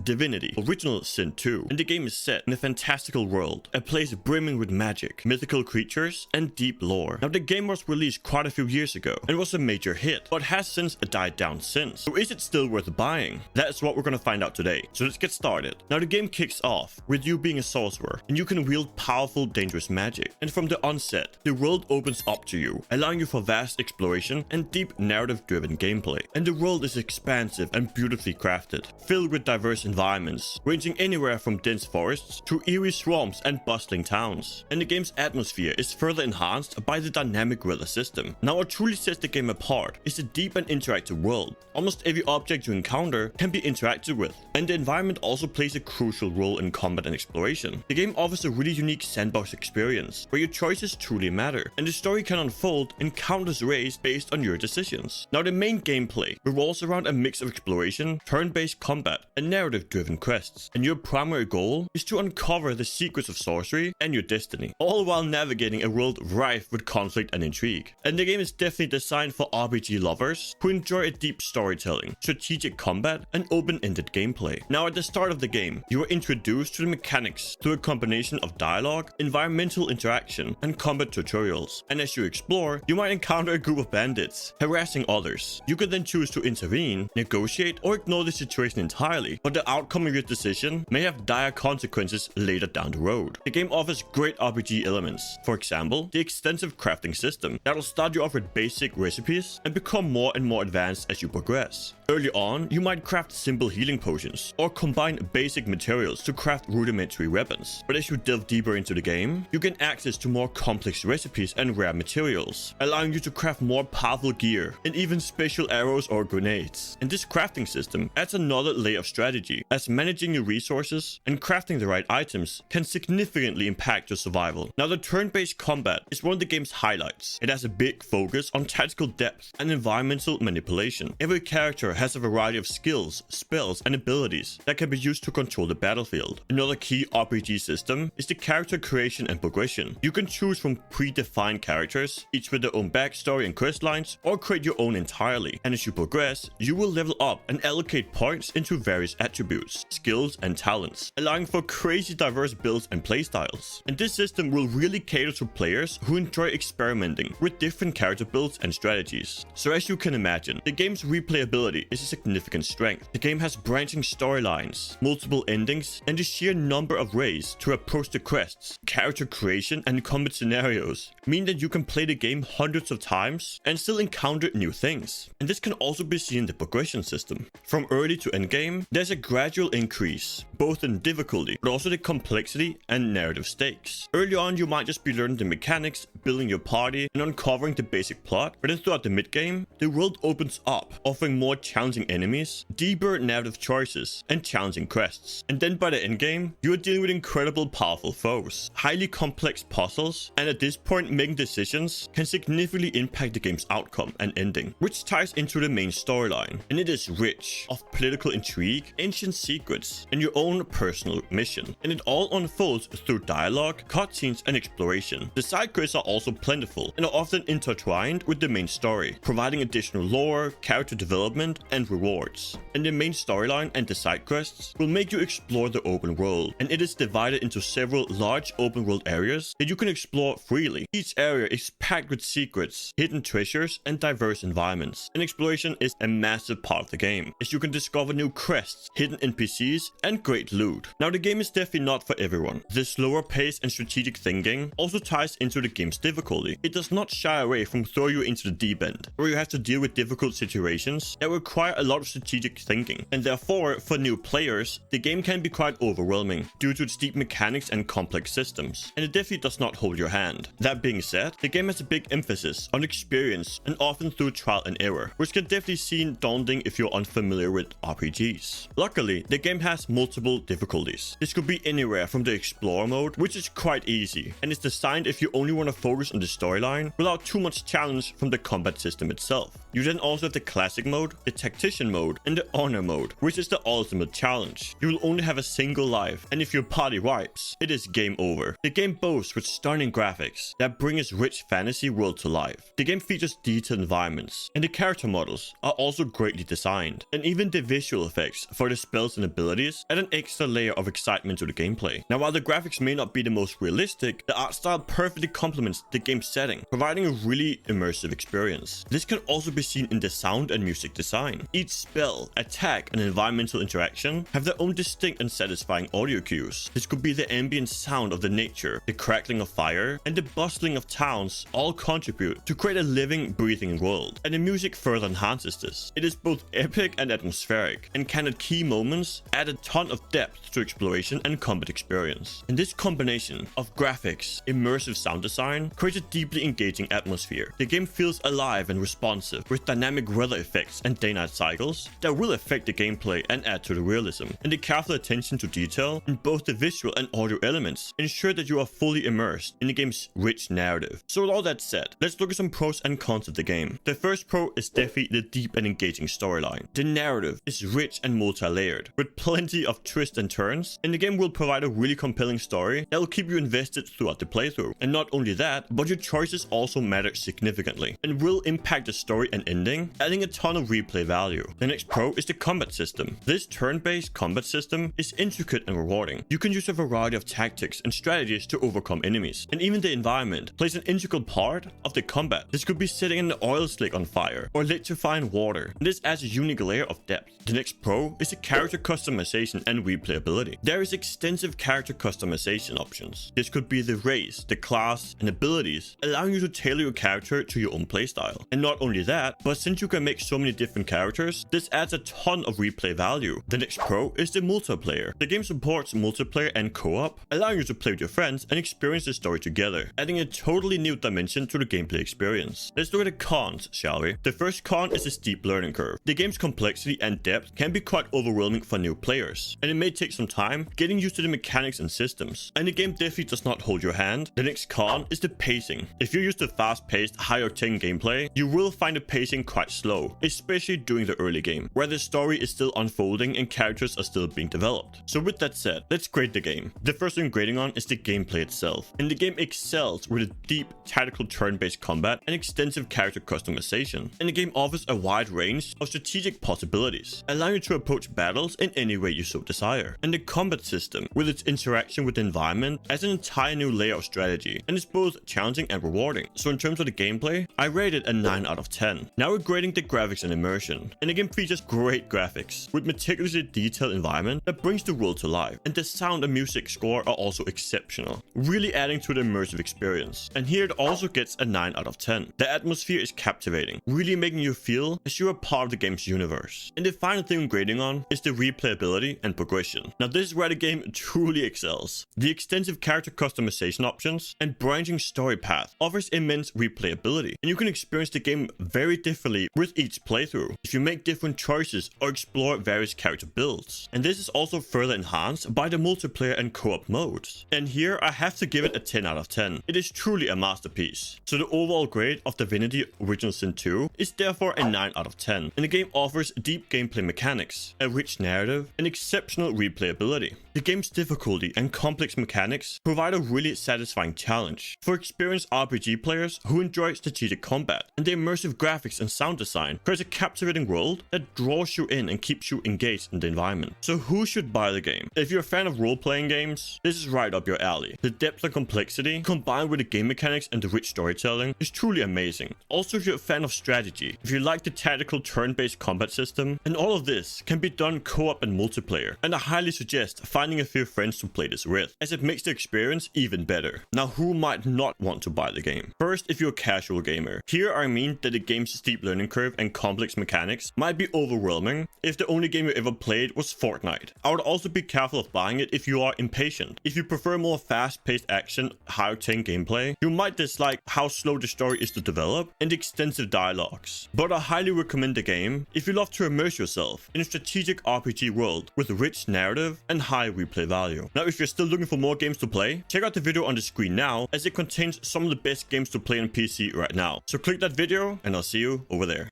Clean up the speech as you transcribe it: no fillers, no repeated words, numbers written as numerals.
Divinity, Original Sin 2, and the game is set in a fantastical world, a place brimming with magic, mythical creatures, and deep lore. Now, the game was released quite a few years ago and was a major hit, but has since died down since. So is it still worth buying? That's what we're gonna find out today. So let's get started. Now, the game kicks off with you being a sorcerer, and you can wield powerful, dangerous magic. And from the onset, the world opens up to you, allowing you for vast exploration and deep narrative-driven gameplay. And the world is expansive and beautifully crafted, filled with diverse environments, ranging anywhere from dense forests to eerie swamps and bustling towns. And the game's atmosphere is further enhanced by the dynamic weather system. Now, what truly sets the game apart is a deep and interactive world. Almost every object you encounter can be interacted with, and the environment also plays a crucial role in combat and exploration. The game offers a really unique sandbox experience, where your choices truly matter, and the story can unfold in countless ways based on your decisions. Now, the main gameplay revolves around a mix of exploration, turn-based combat, and narrative-driven quests, and your primary goal is to uncover the secrets of sorcery and your destiny, all while navigating a world rife with conflict and intrigue. And the game is definitely designed for RPG lovers who enjoy a deep storytelling, strategic combat, and open-ended gameplay. Now, at the start of the game, you are introduced to the mechanics through a combination of dialogue, environmental interaction, and combat tutorials. And as you explore, you might encounter a group of bandits harassing others. You can then choose to intervene, negotiate, or ignore the situation entirely, but the outcome of your decision may have dire consequences later down the road. The game offers great RPG elements. For example, the extensive crafting system that'll start you off with basic recipes and become more and more advanced as you progress. Early on, you might craft simple healing potions or combine basic materials to craft rudimentary weapons. But as you delve deeper into the game, you gain access to more complex recipes and rare materials, allowing you to craft more powerful gear and even special arrows or grenades. And this crafting system adds another layer of strategy, as managing your resources and crafting the right items can significantly impact your survival. Now, the turn-based combat is one of the game's highlights. It has a big focus on tactical depth and environmental manipulation. Every character has a variety of skills, spells, and abilities that can be used to control the battlefield. Another key RPG system is the character creation and progression. You can choose from predefined characters, each with their own backstory and questlines, or create your own entirely. And as you progress, you will level up and allocate points into various attributes, skills, and talents, allowing for crazy diverse builds and playstyles. And this system will really cater to players who enjoy experimenting with different character builds and strategies. So as you can imagine, the game's replayability is a significant strength. The game has branching storylines, multiple endings, and the sheer number of ways to approach the quests, character creation, and combat scenarios mean that you can play the game hundreds of times and still encounter new things. And this can also be seen in the progression system. From early to endgame, there's a gradual increase, both in difficulty, but also the complexity and narrative stakes. Early on, you might just be learning the mechanics, building your party, and uncovering the basic plot, but then throughout the mid-game, the world opens up, offering more challenging enemies, deeper narrative choices, and challenging quests. And then by the endgame, you are dealing with incredible powerful foes, highly complex puzzles, and at this point, making decisions can significantly impact the game's outcome and ending, which ties into the main storyline. And it is rich of political intrigue, ancient secrets, and your own personal mission. And it all unfolds through dialogue, cutscenes, and exploration. The side quests are also plentiful and are often intertwined with the main story, providing additional lore, character development, and rewards. And the main storyline and the side quests will make you explore the open world, and it is divided into several large open world areas that you can explore freely. Each area is packed with secrets, hidden treasures, and diverse environments. And exploration is a massive part of the game, as you can discover new quests, hidden NPCs, and great loot. Now, the game is definitely not for everyone. The slower pace and strategic thinking also ties into the game's difficulty. It does not shy away from throwing you into the deep end, where you have to deal with difficult situations that require a lot of strategic thinking. And therefore, for new players, the game can be quite overwhelming due to its deep mechanics and complex systems, and it definitely does not hold your hand. That being said, the game has a big emphasis on experience and often through trial and error, which can definitely seem daunting if you're unfamiliar with RPGs. Luckily, the game has multiple difficulties. This could be anywhere from the Explorer mode, which is quite easy, and is designed if you only want to focus on the storyline without too much challenge from the combat system itself. You then also have the Classic mode, the tactician mode and the honor mode, which is the ultimate challenge. You will only have a single life, and if your party wipes, it is game over. The game boasts with stunning graphics that bring its rich fantasy world to life. The game features detailed environments, and the character models are also greatly designed, and even the visual effects for the spells and abilities add an extra layer of excitement to the gameplay. Now, while the graphics may not be the most realistic, the art style perfectly complements the game's setting, providing a really immersive experience. This can also be seen in the sound and music design. Each spell, attack, and environmental interaction have their own distinct and satisfying audio cues. This could be the ambient sound of the nature, the crackling of fire, and the bustling of towns all contribute to create a living, breathing world. And the music further enhances this. It is both epic and atmospheric, and can at key moments add a ton of depth to exploration and combat experience. And this combination of graphics, immersive sound design creates a deeply engaging atmosphere. The game feels alive and responsive, with dynamic weather effects and day-night cycles that will affect the gameplay and add to the realism. And the careful attention to detail in both the visual and audio elements ensure that you are fully immersed in the game's rich narrative. So with all that said, let's look at some pros and cons of the game. The first pro is definitely the deep and engaging storyline. The narrative is rich and multi-layered, with plenty of twists and turns, and the game will provide a really compelling story that will keep you invested throughout the playthrough. And not only that, but your choices also matter significantly and will impact the story and ending, adding a ton of replay value. The next pro is the combat system. This turn-based combat system is intricate and rewarding. You can use a variety of tactics and strategies to overcome enemies, and even the environment plays an integral part of the combat. This could be setting an oil slick on fire or electrifying water, and this adds a unique layer of depth. The next pro is the character customization and replayability. There is extensive character customization options. This could be the race, the class, and abilities, allowing you to tailor your character to your own playstyle. And not only that, but since you can make so many different characters, this adds a ton of replay value. The next pro is the multiplayer. The game supports multiplayer and co-op, allowing you to play with your friends and experience the story together, adding a totally new dimension to the gameplay experience. Let's look at the cons, shall we? The first con is the steep learning curve. The game's complexity and depth can be quite overwhelming for new players, and it may take some time getting used to the mechanics and systems, and the game definitely does not hold your hand. The next con is the pacing. If you're used to fast-paced, high-octane gameplay, you will find the pacing quite slow, especially during the early game, where the story is still unfolding and characters are still being developed. So with that said, let's grade the game. The first thing grading on is the gameplay itself, and the game excels with a deep, tactical turn-based combat and extensive character customization. And the game offers a wide range of strategic possibilities, allowing you to approach battles in any way you so desire. And the combat system, with its interaction with the environment, adds an entire new layer of strategy, and it's both challenging and rewarding. So in terms of the gameplay, I rate it a 9 out of 10. Now we're grading the graphics and immersion, and the game features great graphics, with meticulously detailed environment that brings the world to life, and the sound and music score are also exceptional, really adding to the immersive experience. And here it also gets a 9 out of 10. The atmosphere is captivating, really making you feel as you're a part of the game's universe. And the final thing I'm grading on is the replayability and progression. Now this is where the game truly excels. The extensive character customization options and branching story path offers immense replayability, and you can experience the game very differently with each playthrough if you make different choices or explore various character builds. And this is also further enhanced by the multiplayer and co-op modes. And here I have to give it a 10 out of 10. It is truly a masterpiece. So the overall grade of Divinity Original Sin 2 is therefore a 9 out of 10. And the game offers deep gameplay mechanics, a rich narrative, and exceptional replayability. The game's difficulty and complex mechanics provide a really satisfying challenge for experienced RPG players who enjoy strategic combat, and the immersive graphics and sound design creates a captivating world that draws you in and keeps you engaged in the environment. So who should buy the game? If you're a fan of role-playing games, this is right up your alley. The depth and complexity combined with the game mechanics and the rich storytelling is truly amazing. Also, if you're a fan of strategy, if you like the tactical turn-based combat system, and all of this can be done co-op and multiplayer, and I highly suggest finding a few friends to play this with, as it makes the experience even better. Now, who might not want to buy the game? First, if you're a casual gamer. Here I mean that the game's steep learning curve and complex mechanics might be overwhelming if the only game you ever played was Fortnite. I would also be careful of buying it if you are impatient. If you prefer more fast-paced action, high-octane gameplay, you might dislike how slow the story is to develop and the extensive dialogues. But I highly recommend the game if you love to immerse yourself in a strategic RPG world with rich narrative and high replay value. Now, if you're still looking for more games to play, check out the video on the screen now, as it contains some of the best games to play on PC right now. So click that video and I'll see you over there.